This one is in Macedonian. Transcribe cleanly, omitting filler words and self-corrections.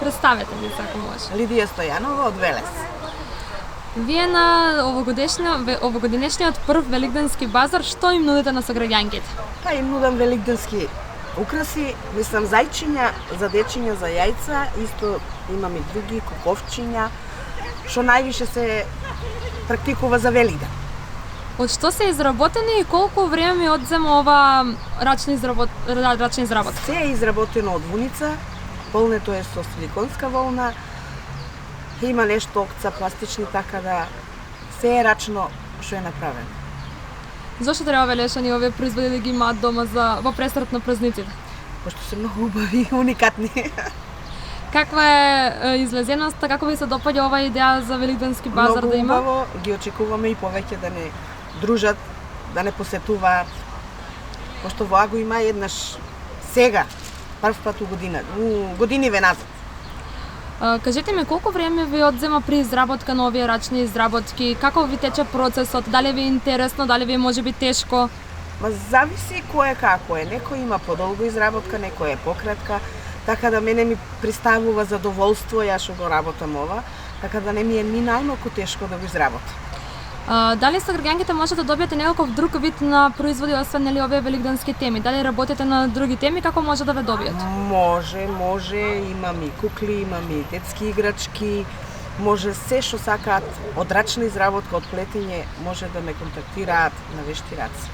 Представете ви се ако може. Лидија Стојанова од Велес. Вие на овогодинешниот прв великденски базар што им нудите на сограѓанките? Па им нудам великденски украси, мислам зајчиња, за дечиња, за јајца, исто имам и други, коковчиња, што највише се практикува за Великден. Од што се изработени и колку време ми одзема ова рачна изработка? Се е изработено од вуница, полнето е со силиконска волна, има нешто окца пластични, така да се е рачно што е направено. Зошто треба велешани овие производи да ги имаат дома во пресрет на празниците? Пошто се многу убави и уникатни. Каква е излезеноста, како ви се допаѓа оваа идеја за великденски базар Многу да има? убаво, ги очекуваме и повеќе да не дружат, да не посетуваат. Пошто воа го има еднаш сега, прв пат у години назад. Кажете ми колку време ви одзема при изработка на овие рачни изработки? Како ви тече процесот? Дали ви е интересно, дали ви е можеби тешко? Ма зависи кој е како е. Некој има подолго изработка, некој е пократка, така да мене ми приставува задоволство ја што го работам ова, така да не ми е ни најмалку тешко да го изработам. Дали сограѓанките може да добиете некаков друг вид на производи освен нели овие великденски теми? Дали работите на други теми, како може да ве добијат? Може, имам и кукли, имам и детски играчки, може се што сакаат од рачна изработка, од плетење, може да ме контактираат на вешти раци.